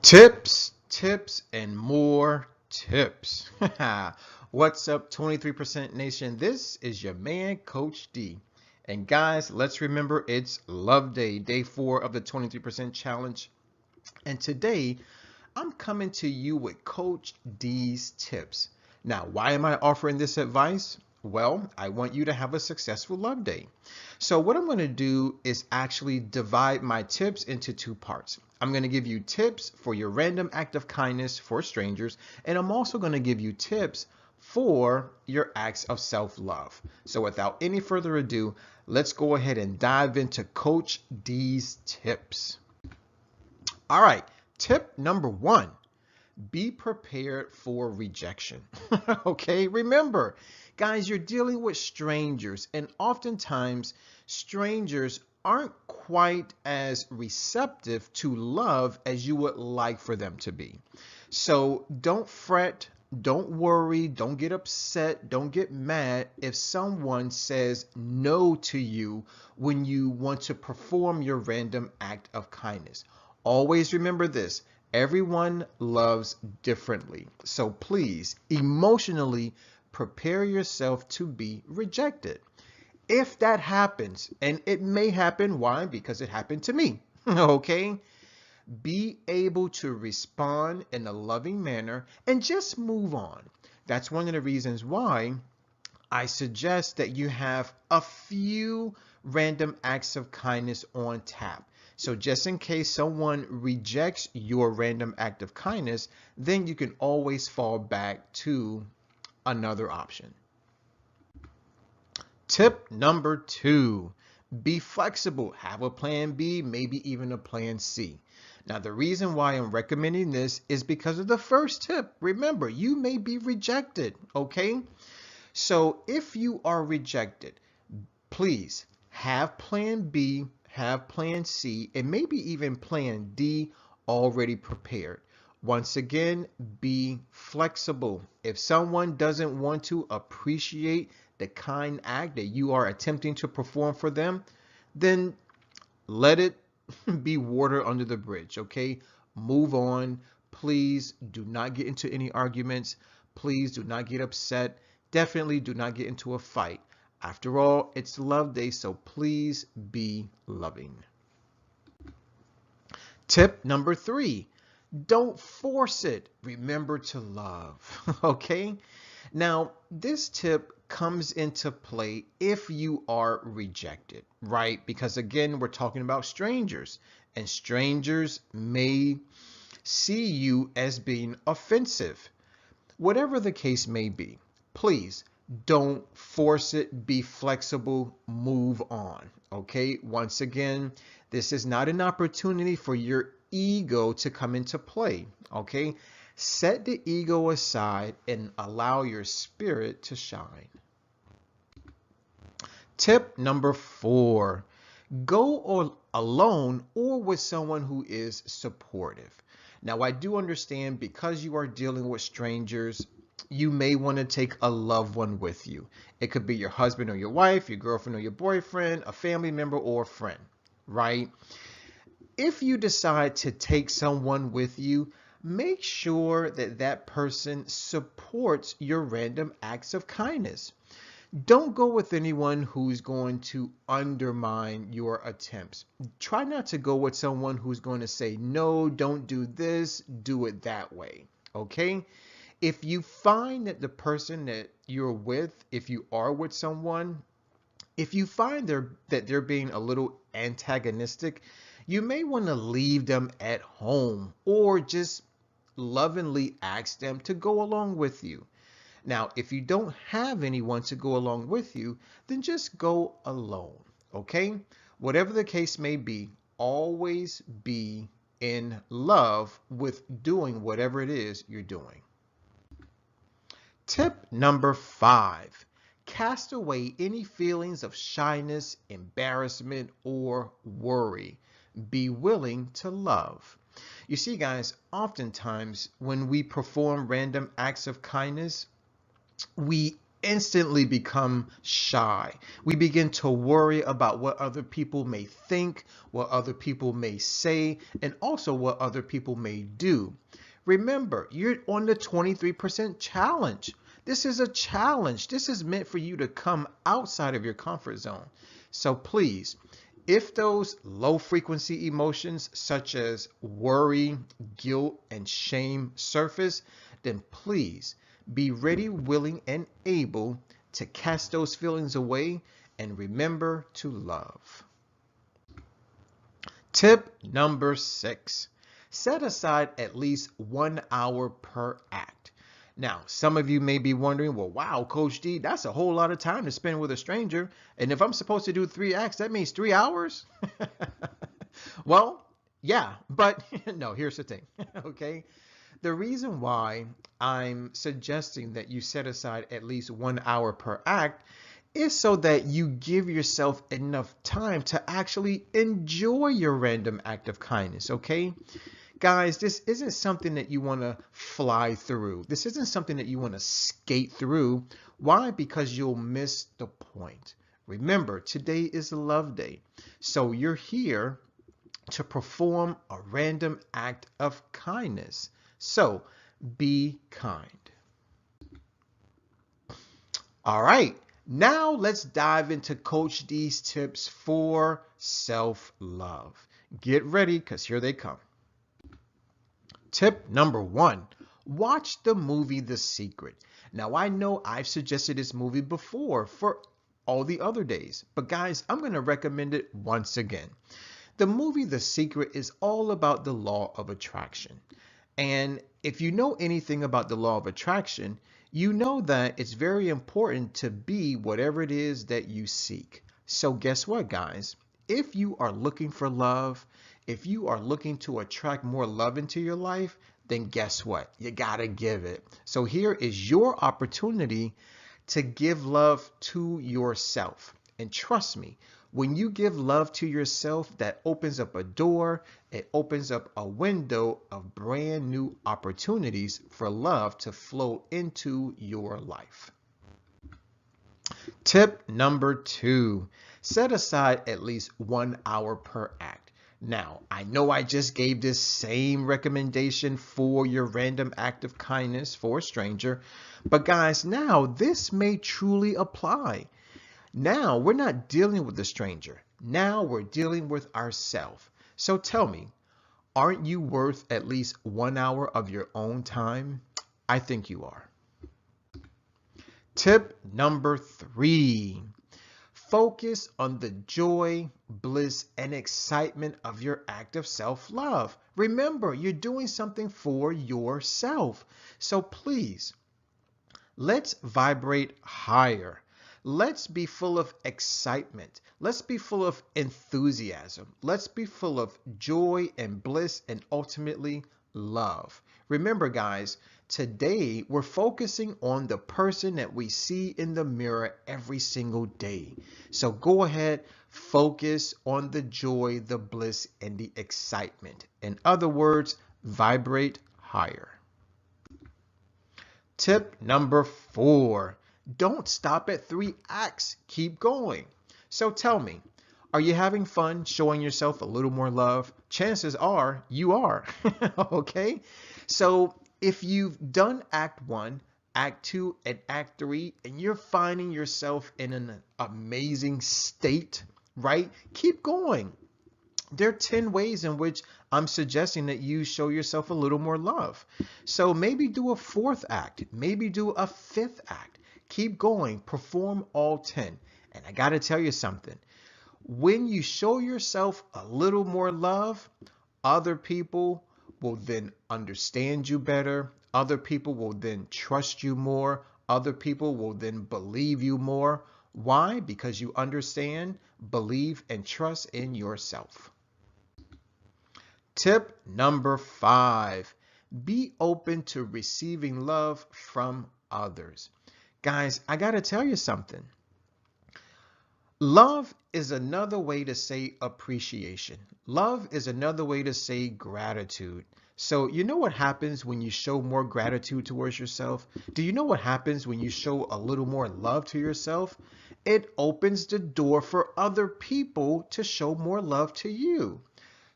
Tips, and more tips. What's up, 23% Nation? This is your man, Coach D. And guys, let's remember it's Love Day, day 4 of the 23% challenge. And today, I'm coming to you with Coach D's tips. Now, why am I offering this advice? Well, I want you to have a successful love day. So what I'm going to do is actually divide my tips into two parts. I'm going to give you tips for your random act of kindness for strangers, and I'm also going to give you tips for your acts of self-love. So without any further ado, let's go ahead and dive into Coach D's tips. All right, tip number 1. Be prepared for rejection. Okay, remember, guys, you're dealing with strangers, and oftentimes strangers aren't quite as receptive to love as you would like for them to be. So don't fret, don't worry, don't get upset, don't get mad if someone says no to you when you want to perform your random act of kindness. Always remember this. Everyone loves differently. So please, emotionally prepare yourself to be rejected. If that happens, and it may happen, why? Because it happened to me, okay? Be able to respond in a loving manner and just move on. That's one of the reasons why I suggest that you have a few random acts of kindness on tap. So just in case someone rejects your random act of kindness, then you can always fall back to another option. Tip number 2, be flexible. Have a plan B, maybe even a plan C. Now, the reason why I'm recommending this is because of the first tip. Remember, you may be rejected, okay? So if you are rejected, please have plan B, have plan C, and maybe even plan D already prepared. Once again, be flexible. If someone doesn't want to appreciate the kind act that you are attempting to perform for them, then let it be water under the bridge, okay? Move on. Please do not get into any arguments. Please do not get upset. Definitely do not get into a fight. After all, it's Love Day, so please be loving. Tip number 3, don't force it. Remember to love, okay? Now, this tip comes into play if you are rejected, right? Because again, we're talking about strangers, and strangers may see you as being offensive. Whatever the case may be, please don't force it. Be flexible. Move on. Okay? Once again, this is not an opportunity for your ego to come into play. Okay? Set the ego aside and allow your spirit to shine. Tip number 4, go alone or with someone who is supportive. Now, I do understand because you are dealing with strangers, you may want to take a loved one with you. It could be your husband or your wife, your girlfriend or your boyfriend, a family member or a friend, right? If you decide to take someone with you, make sure that that person supports your random acts of kindness. Don't go with anyone who's going to undermine your attempts. Try not to go with someone who's going to say, no, don't do this, do it that way. Okay? If you find that the person that you're with, if you are with someone, if you find that they're being a little antagonistic, you may want to leave them at home or just lovingly ask them to go along with you. Now, if you don't have anyone to go along with you, then just go alone, okay? Whatever the case may be, always be in love with doing whatever it is you're doing. Tip number 5, cast away any feelings of shyness, embarrassment, or worry. Be willing to love. You see, guys, oftentimes when we perform random acts of kindness, we instantly become shy. We begin to worry about what other people may think, what other people may say, and also what other people may do. Remember, you're on the 23% challenge. This is a challenge. This is meant for you to come outside of your comfort zone. So please, if those low frequency emotions such as worry, guilt, and shame surface, then please be ready, willing, and able to cast those feelings away and remember to love. Tip number 6, set aside at least 1 hour per act. Now, some of you may be wondering, well, wow, Coach D, that's a whole lot of time to spend with a stranger. And if I'm supposed to do 3 acts, that means 3 hours? Well, yeah, but no, here's the thing, okay? The reason why I'm suggesting that you set aside at least 1 hour per act is so that you give yourself enough time to actually enjoy your random act of kindness, okay? Guys, this isn't something that you want to fly through. This isn't something that you want to skate through. Why? Because you'll miss the point. Remember, today is Love Day. So you're here to perform a random act of kindness. So be kind. All right, now let's dive into Coach D's tips for self-love. Get ready, because here they come. Tip number 1, watch the movie The Secret. Now, I know I've suggested this movie before for all the other days, but guys, I'm going to recommend it once again. The movie The Secret is all about the law of attraction. And if you know anything about the law of attraction, you know that it's very important to be whatever it is that you seek. So guess what, guys? If you are looking for love, if you are looking to attract more love into your life, then guess what? You gotta give it. So here is your opportunity to give love to yourself. And trust me, when you give love to yourself, that opens up a door, it opens up a window of brand new opportunities for love to flow into your life. Tip number 2, set aside at least 1 hour per act. Now, I know I just gave this same recommendation for your random act of kindness for a stranger, but guys, now this may truly apply. Now we're not dealing with the stranger. Now we're dealing with ourselves. So tell me, aren't you worth at least 1 hour of your own time? I think you are. Tip number 3, focus on the joy, bliss, and excitement of your act of self-love. Remember, you're doing something for yourself. So please, let's vibrate higher. Let's be full of excitement. Let's be full of enthusiasm. Let's be full of joy and bliss and ultimately love. Remember, guys, today we're focusing on the person that we see in the mirror every single day. So go ahead, focus on the joy, the bliss, and the excitement. In other words, vibrate higher. Tip number 4, don't stop at 3 acts. Keep going. So tell me, are you having fun showing yourself a little more love? Chances are you are. Okay? So if you've done Act 1, Act 2, and Act 3, and you're finding yourself in an amazing state, right? Keep going. There are 10 ways in which I'm suggesting that you show yourself a little more love. So maybe do a 4th act. Maybe do a 5th act. Keep going. Perform all 10. And I got to tell you something. When you show yourself a little more love, other people will then understand you better. Other people will then trust you more. Other people will then believe you more. Why? Because you understand, believe, and trust in yourself. Tip number 5, be open to receiving love from others. Guys, I got to tell you something. Love is another way to say appreciation. Love is another way to say gratitude. So you know what happens when you show more gratitude towards yourself? Do you know what happens when you show a little more love to yourself? It opens the door for other people to show more love to you.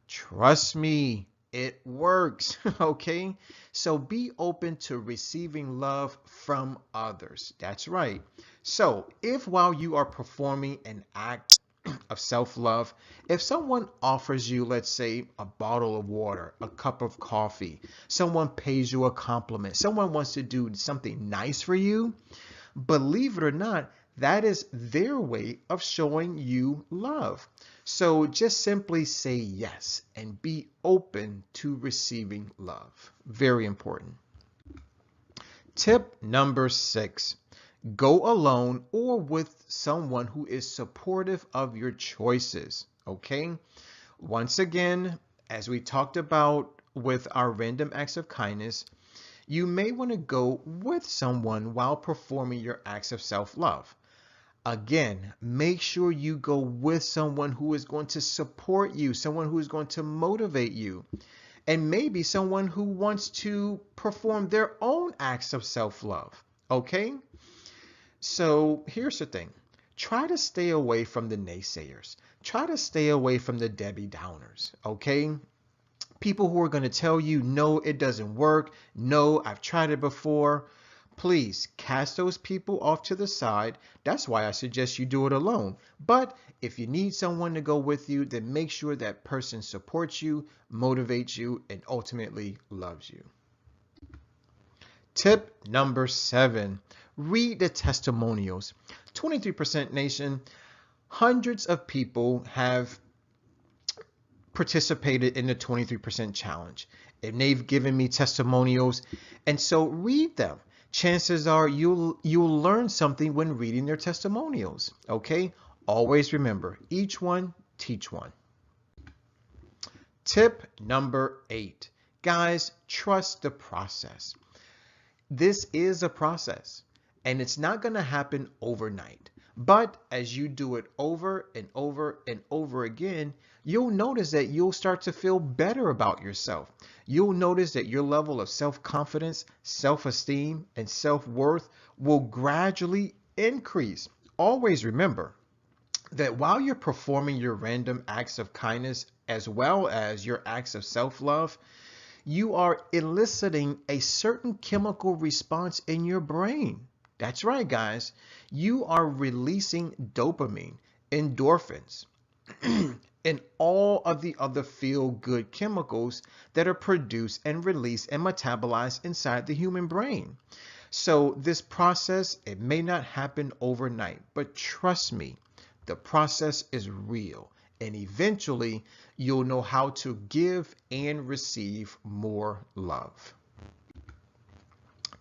Trust me, it works, okay? So be open to receiving love from others. That's right. So if while you are performing an act of self-love, if someone offers you, let's say, a bottle of water, a cup of coffee, someone pays you a compliment, someone wants to do something nice for you, believe it or not, that is their way of showing you love. So just simply say yes and be open to receiving love. Very important. Tip number 6. Go alone or with someone who is supportive of your choices. Okay? Once again, as we talked about with our random acts of kindness, you may want to go with someone while performing your acts of self-love. Again, make sure you go with someone who is going to support you, someone who is going to motivate you, and maybe someone who wants to perform their own acts of self-love. Okay? So here's the thing. Try to stay away from the naysayers. Try to stay away from the Debbie Downers. Okay? People who are going to tell you, no, it doesn't work. No, I've tried it before. Please cast those people off to the side. That's why I suggest you do it alone. But if you need someone to go with you, then make sure that person supports you, motivates you, and ultimately loves you. Tip number 7, read the testimonials. 23% Nation, hundreds of people have participated in the 23% challenge, and they've given me testimonials, and so read them. Chances are you'll learn something when reading their testimonials. Okay? Always remember, each one teach one. Tip number 8. Guys, trust the process. This is a process, and it's not going to happen overnight. But as you do it over and over and over again, you'll notice that you'll start to feel better about yourself. You'll notice that your level of self-confidence, self-esteem, and self-worth will gradually increase. Always remember that while you're performing your random acts of kindness as well as your acts of self-love, you are eliciting a certain chemical response in your brain. That's right, guys. You are releasing dopamine, endorphins, and all of the other feel-good chemicals that are produced and released and metabolized inside the human brain. So this process, it may not happen overnight, but trust me, the process is real. And eventually, you'll know how to give and receive more love.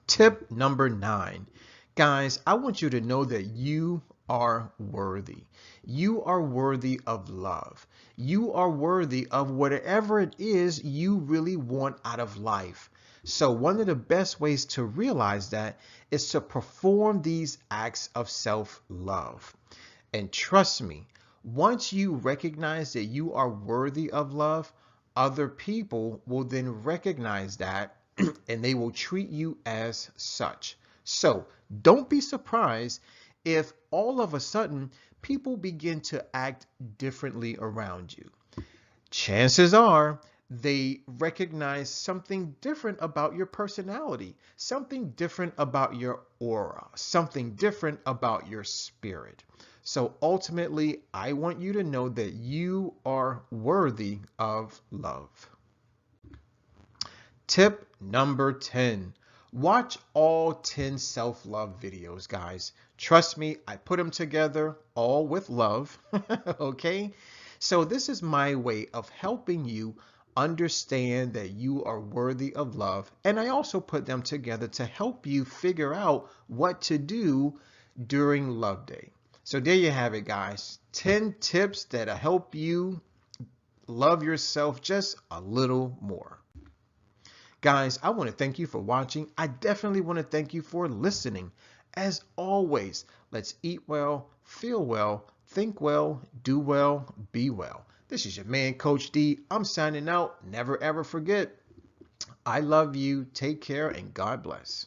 Tip number 9. Guys, I want you to know that you are worthy. You are worthy of love. You are worthy of whatever it is you really want out of life. So one of the best ways to realize that is to perform these acts of self-love. And trust me, once you recognize that you are worthy of love, other people will then recognize that and they will treat you as such. So don't be surprised if all of a sudden people begin to act differently around you. Chances are they recognize something different about your personality, something different about your aura, something different about your spirit. So ultimately, I want you to know that you are worthy of love. Tip number 10. Watch all 10 self-love videos, guys. Trust me, I put them together all with love, okay? So this is my way of helping you understand that you are worthy of love. And I also put them together to help you figure out what to do during Love Day. So there you have it, guys. 10 tips that'll help you love yourself just a little more. Guys, I want to thank you for watching. I definitely want to thank you for listening. As always, let's eat well, feel well, think well, do well, be well. This is your man, Coach D. I'm signing out. Never ever forget, I love you. Take care and God bless.